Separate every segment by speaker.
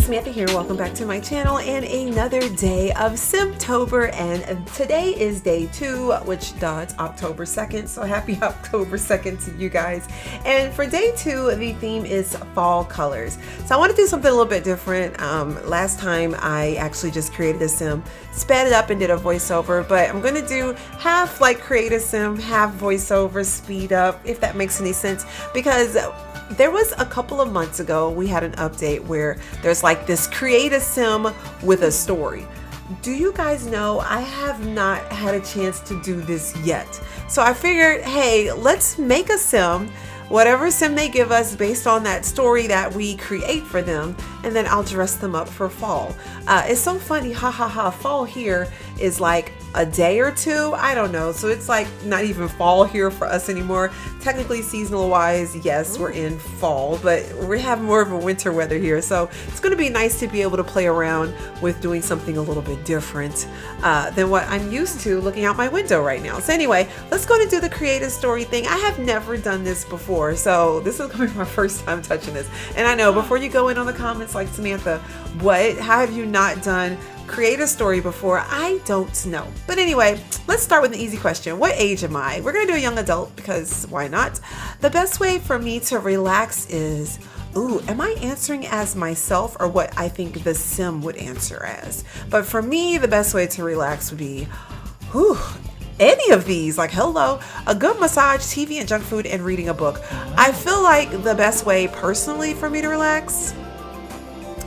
Speaker 1: Samantha here. Welcome back to my channel and another day of SimTober, and today is day 2, which it's October 2nd, so happy October 2nd to you guys. And for day 2, the theme is fall colors. So I want to do something a little bit different. Last time I actually just created a sim, sped it up and did a voiceover, but I'm going to do half like create a sim, half voiceover, speed up, if that makes any sense, because there was a couple of months ago, we had an update where there's like this create a sim with a story. Do you guys know I have not had a chance to do this yet? So I figured, hey, let's make a sim, whatever sim they give us based on that story that we create for them, and then I'll dress them up for fall. It's so funny, fall here is like a day or two, I don't know, so it's like not even fall here for us anymore. Technically, seasonal wise, yes, we're in fall, but we have more of a winter weather here, so it's going to be nice to be able to play around with doing something a little bit different than what I'm used to looking out my window right now. So anyway, let's go and do the creative story thing. I have never done this before, so this is going to be my first time touching this. And I know, before you go in on the comments like, Samantha, how have you not done create a story before? I don't know. But anyway, let's start with an easy question. What age am I? We're going to do a young adult because why not? The best way for me to relax is, am I answering as myself or what I think the sim would answer as? But for me, the best way to relax would be, any of these, like, hello, a good massage, TV and junk food, and reading a book. I feel like the best way personally for me to relax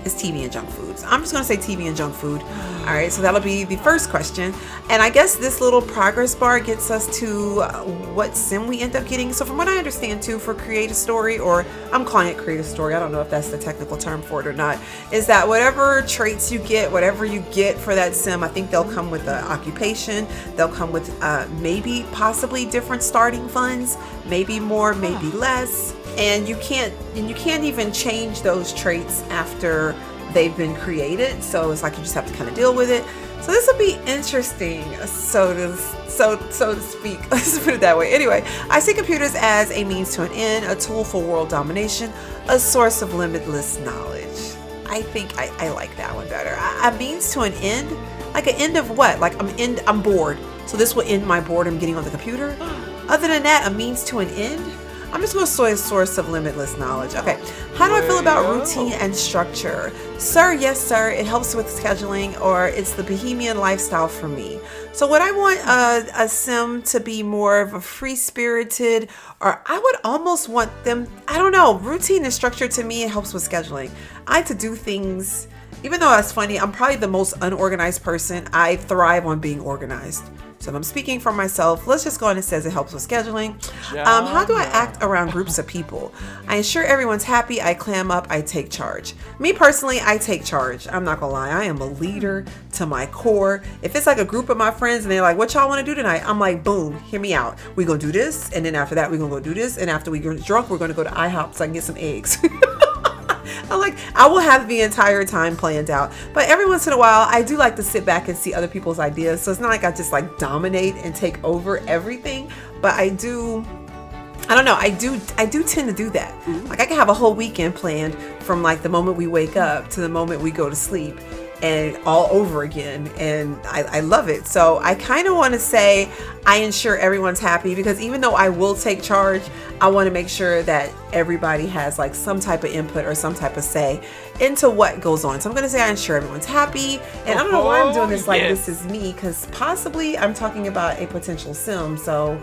Speaker 1: is TV and junk foods. I'm just going to say TV and junk food. All right, so that'll be the first question. And I guess this little progress bar gets us to what sim we end up getting. So from what I understand too, for create a story, or I'm calling it create a story, I don't know if that's the technical term for it or not, is that whatever traits you get, whatever you get for that sim, I think they'll come with the occupation, they'll come with maybe possibly different starting funds, maybe more, maybe less. And you can't even change those traits after they've been created. So it's like you just have to kind of deal with it. So this will be interesting, so to speak. Let's put it that way. Anyway, I see computers as a means to an end, a tool for world domination, a source of limitless knowledge. I think I like that one better. A means to an end? Like an end of what? Like I'm bored, so this will end my boredom getting on the computer? Other than that, a means to an end? I'm just going to say a source of limitless knowledge. Okay, how do I feel about routine and structure? Sir, yes sir, it helps with scheduling, or it's the bohemian lifestyle for me. So what I want a sim to be more of a free-spirited, or I would almost want them, I don't know, routine and structure to me, it helps with scheduling. I like to do things, even though that's funny, I'm probably the most unorganized person. I thrive on being organized. So if I'm speaking for myself, let's just go on and says it helps with scheduling. How do I act around groups of people? I ensure everyone's happy. I clam up. I take charge. Me personally, I take charge. I'm not gonna lie. I am a leader to my core. If it's like a group of my friends and they're like, what y'all want to do tonight? I'm like, boom, hear me out. We're gonna do this. And then after that, we're gonna go do this. And after we get drunk, we're gonna go to IHOP so I can get some eggs. I will have the entire time planned out, but every once in a while I do like to sit back and see other people's ideas. So it's not like I just like dominate and take over everything, but I do tend to do that. Like I can have a whole weekend planned from like the moment we wake up to the moment we go to sleep, and all over again, and I love it. So I kind of want to say I ensure everyone's happy, because even though I will take charge, I want to make sure that everybody has like some type of input or some type of say into what goes on. So I'm going to say I ensure everyone's happy, and I don't know why I'm doing this like this is me, because possibly I'm talking about a potential sim, so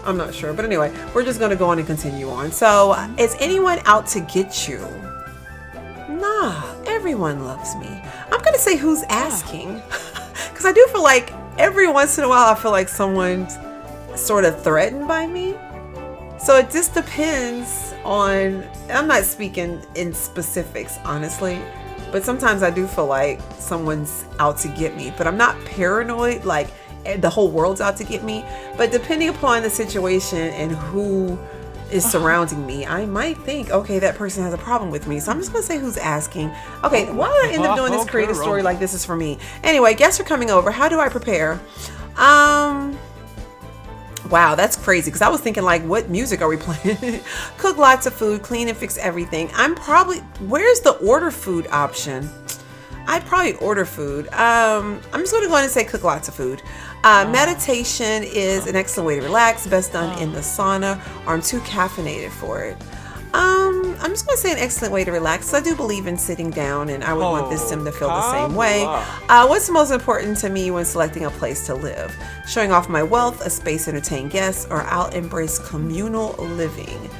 Speaker 1: I'm not sure. But anyway, we're just going to go on and continue on. So is anyone out to get you? Nah, everyone loves me. I'm gonna say who's asking, because I do feel like every once in a while I feel like someone's sort of threatened by me. So it just depends on, I'm not speaking in specifics honestly, but sometimes I do feel like someone's out to get me, but I'm not paranoid like the whole world's out to get me. But depending upon the situation and who is surrounding me, I might think, okay, that person has a problem with me. So I'm just gonna say who's asking. Okay, why did I end up doing this creative story like this is for me? Anyway, guests are coming over. How do I prepare? Wow, that's crazy, because I was thinking, like, what music are we playing? Cook lots of food, clean and fix everything. Where's the order food option? I'd probably order food. I'm just going to go ahead and say cook lots of food. Meditation is an excellent way to relax, best done in the sauna, or I'm too caffeinated for it. I'm just going to say an excellent way to relax. I do believe in sitting down, and I would want this sim to feel the same way. What's most important to me when selecting a place to live? Showing off my wealth, a space to entertain guests, or I'll embrace communal living.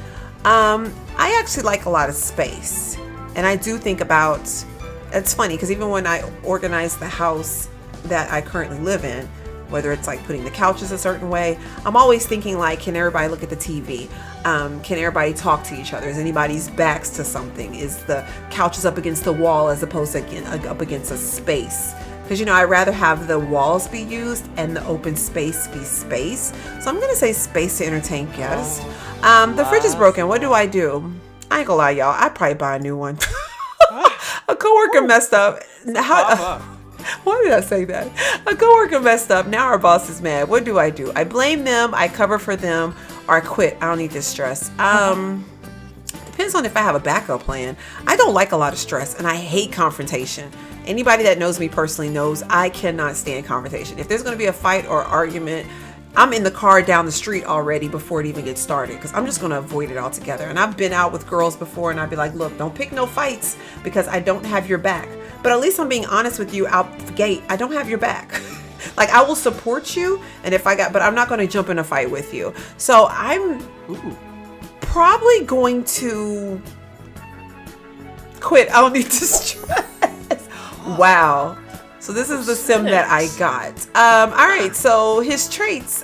Speaker 1: I actually like a lot of space, and I do think about, it's funny because even when I organize the house that I currently live in, whether it's like putting the couches a certain way, I'm always thinking, like, can everybody look at the TV? Can everybody talk to each other? Is anybody's backs to something? Is the couches up against the wall as opposed to up against a space? Because, you know, I'd rather have the walls be used and the open space be space. So I'm going to say space to entertain guests. The fridge is broken. What do? I ain't gonna lie, y'all. I'd probably buy a new one. A coworker messed up. Why did I say that? A coworker messed up. Now our boss is mad. What do? I blame them, I cover for them, or I quit. I don't need this stress. Depends on if I have a backup plan. I don't like a lot of stress, and I hate confrontation. Anybody that knows me personally knows I cannot stand confrontation. If there's going to be a fight or argument, I'm in the car down the street already before it even gets started, because I'm just going to avoid it altogether. And I've been out with girls before, and I'd be like, look, don't pick no fights because I don't have your back. But at least I'm being honest with you out the gate. I don't have your back. Like, I will support you, and but I'm not going to jump in a fight with you. So I'm probably going to quit. I don't need to stress. Wow. So this is the sim that I got. All right, so his traits.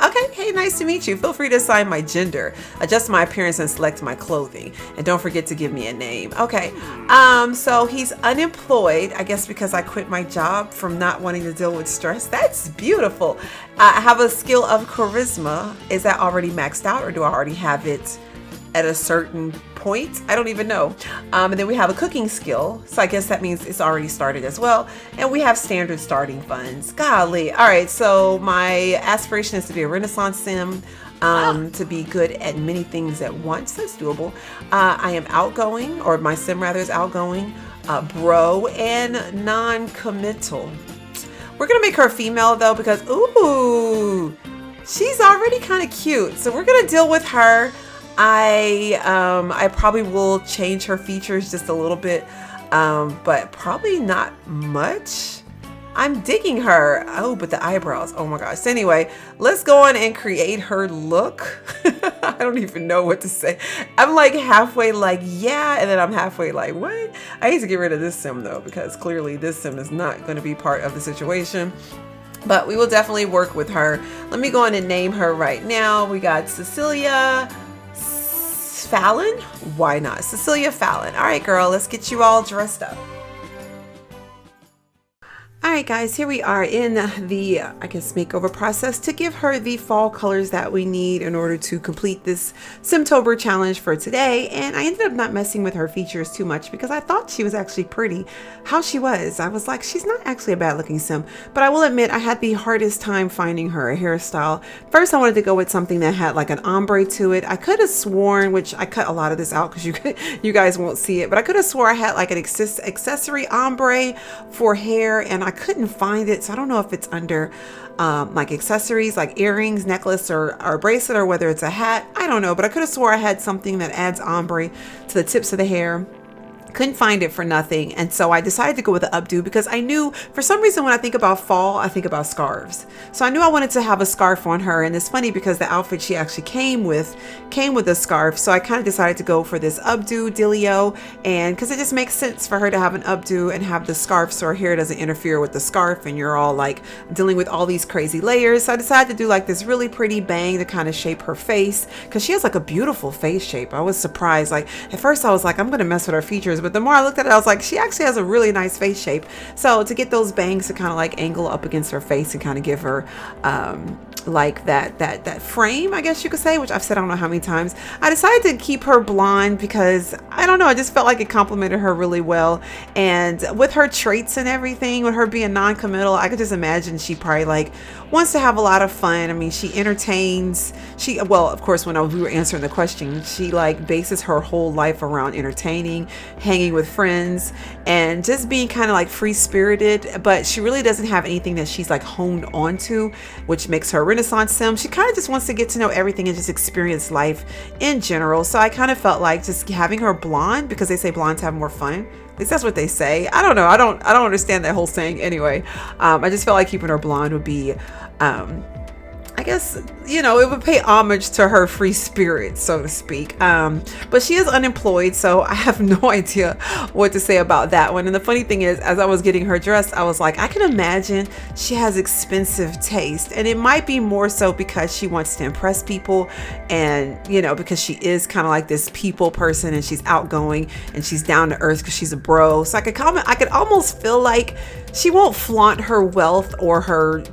Speaker 1: Okay, hey, nice to meet you. Feel free to assign my gender, adjust my appearance, and select my clothing. And don't forget to give me a name. Okay, so he's unemployed, I guess because I quit my job from not wanting to deal with stress. That's beautiful. I have a skill of charisma. Is that already maxed out, or do I already have it at a certain point? I don't even know. And then we have a cooking skill, so I guess that means it's already started as well. And we have standard starting funds. Golly. All right, so my aspiration is to be a Renaissance sim, to be good at many things at once. That's doable. I am outgoing, or my sim rather is outgoing, bro, and non-committal. We're gonna make her female though, because ooh, she's already kind of cute. So we're gonna deal with her. I probably will change her features just a little bit, but probably not much. I'm digging her. Oh, but the eyebrows. Oh my gosh. So anyway, let's go on and create her look. I don't even know what to say. I'm like halfway like, yeah, and then I'm halfway like, what? I need to get rid of this sim though, because clearly this sim is not going to be part of the situation. But we will definitely work with her. Let me go on and name her right now. We got Cecilia Fallon? Why not? Cecilia Fallon. All right, girl, let's get you all dressed up. All right, guys, here we are in the, I guess, makeover process to give her the fall colors that we need in order to complete this SimTOBER challenge for today. And I ended up not messing with her features too much because I thought she was actually pretty. How she was, I was like, she's not actually a bad looking sim. But I will admit, I had the hardest time finding her a hairstyle. First, I wanted to go with something that had like an ombre to it. I could have sworn, which I cut a lot of this out because you guys won't see it, but I could have swore I had like an accessory ombre for hair, and I couldn't find it. So I don't know if it's under like accessories like earrings, necklace, or bracelet, or whether it's a hat. I don't know, but I could have swore I had something that adds ombre to the tips of the hair. Couldn't find it for nothing. And so I decided to go with the updo because I knew for some reason when I think about fall, I think about scarves. So I knew I wanted to have a scarf on her. And it's funny because the outfit she actually came with a scarf. So I kind of decided to go for this updo dealio, and because it just makes sense for her to have an updo and have the scarf so her hair doesn't interfere with the scarf and you're all like dealing with all these crazy layers. So I decided to do like this really pretty bang to kind of shape her face because she has like a beautiful face shape. I was surprised. Like at first I was like, I'm going to mess with her features, but the more I looked at it, I was like, she actually has a really nice face shape. So to get those bangs to kind of like angle up against her face and kind of give her like that frame, I guess you could say, which I've said I don't know how many times, I decided to keep her blonde because I don't know, I just felt like it complimented her really well. And with her traits and everything, with her being non-committal, I could just imagine she probably like wants to have a lot of fun. I mean, she entertains. Well, of course, when we were answering the question, she like bases her whole life around entertaining, hanging with friends, and just being kind of like free-spirited. But she really doesn't have anything that she's like honed onto, which makes her a Renaissance sim. She kind of just wants to get to know everything and just experience life in general. So I kind of felt like just having her blonde, because they say blondes have more fun. At least that's what they say. I don't know. I don't understand that whole saying anyway. I just felt like keeping her blonde would be, I guess, you know, it would pay homage to her free spirit, so to speak. But she is unemployed, so I have no idea what to say about that one. And the funny thing is, as I was getting her dressed, I was like, I can imagine she has expensive taste. And it might be more so because she wants to impress people, and, you know, because she is kind of like this people person, and she's outgoing and she's down to earth because she's a bro. So I could almost feel like she won't flaunt her wealth or her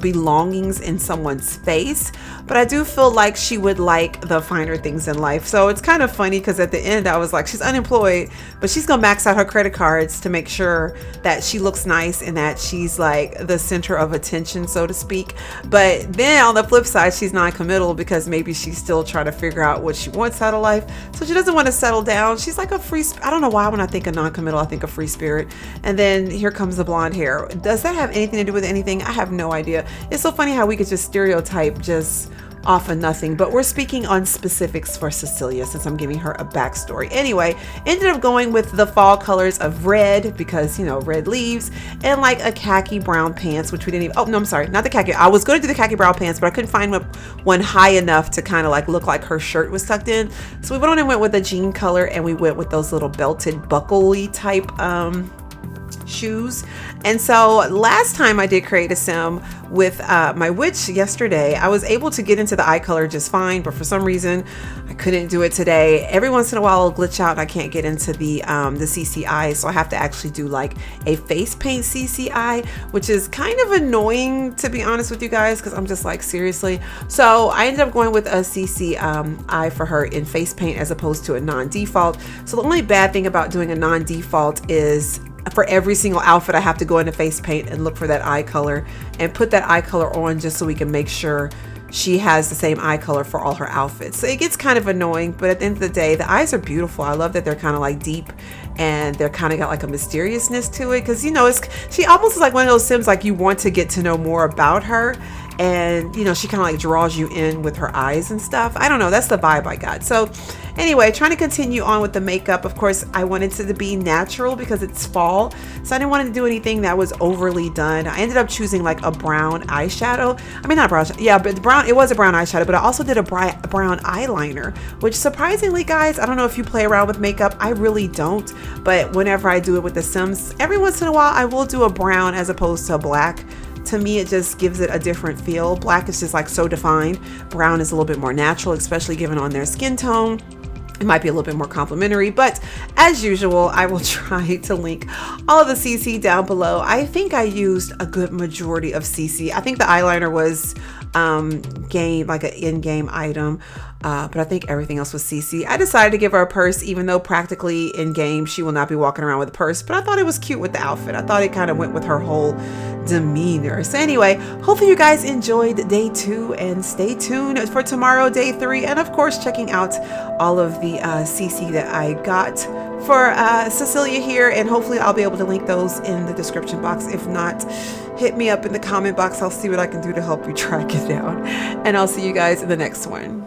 Speaker 1: belongings in someone's face, but I do feel like she would like the finer things in life. So it's kind of funny because at the end I was like, she's unemployed, but she's gonna max out her credit cards to make sure that she looks nice and that she's like the center of attention, so to speak. But then on the flip side, she's non-committal because maybe she's still trying to figure out what she wants out of life, so she doesn't want to settle down. She's like a free, I don't know why when I think of non-committal I think of free spirit. And then here comes the blonde hair. Does that have anything to do with anything? I have no idea. It's so funny how we could just stereotype just off of nothing, but we're speaking on specifics for Cecilia since I'm giving her a backstory. Anyway, ended up going with the fall colors of red because, you know, red leaves, and like a khaki brown pants, which we didn't even, oh no, I'm sorry, not the khaki. I was going to do the khaki brown pants, but I couldn't find one high enough to kind of like look like her shirt was tucked in. So we went on and went with a jean color, and we went with those little belted buckle-y type shoes. And so last time I did create a sim with my witch yesterday, I was able to get into the eye color just fine, but for some reason I couldn't do it today. Every once in a while it'll glitch out and I can't get into the CCI, so I have to actually do like a face paint CCI, which is kind of annoying, to be honest with you guys, because I'm just like, seriously. So I ended up going with a CCI for her in face paint as opposed to a non-default. So the only bad thing about doing a non-default is for every single outfit I have to go into face paint and look for that eye color and put that eye color on just so we can make sure she has the same eye color for all her outfits. So it gets kind of annoying, but at the end of the day, the eyes are beautiful. I love that they're kind of like deep and they're kind of got like a mysteriousness to it, because, you know, she almost is like one of those sims like you want to get to know more about her. And, you know, she kind of like draws you in with her eyes and stuff. I don't know. That's the vibe I got. So anyway, trying to continue on with the makeup. Of course, I wanted it to be natural because it's fall. So I didn't want to do anything that was overly done. I ended up choosing like a brown eyeshadow. I mean, not brown. Yeah, but brown. It was a brown eyeshadow, but I also did a brown eyeliner, which surprisingly, guys, I don't know if you play around with makeup. I really don't. But whenever I do it with the Sims, every once in a while, I will do a brown as opposed to a black. To me, it just gives it a different feel. Black is just like so defined. Brown is a little bit more natural, especially given on their skin tone. It might be a little bit more complimentary, but as usual, I will try to link all of the CC down below. I think I used a good majority of CC. I think the eyeliner was like an in-game item, but I think everything else was CC. I decided to give her a purse, even though practically in-game she will not be walking around with a purse, but I thought it was cute with the outfit. I thought it kind of went with her whole demeanor. So anyway, hopefully you guys enjoyed day 2, and stay tuned for tomorrow, day 3, and of course checking out all of the CC that I got for Cecilia here, and hopefully I'll be able to link those in the description box. If not, hit me up in the comment box. I'll see what I can do to help you track it down, and I'll see you guys in the next one.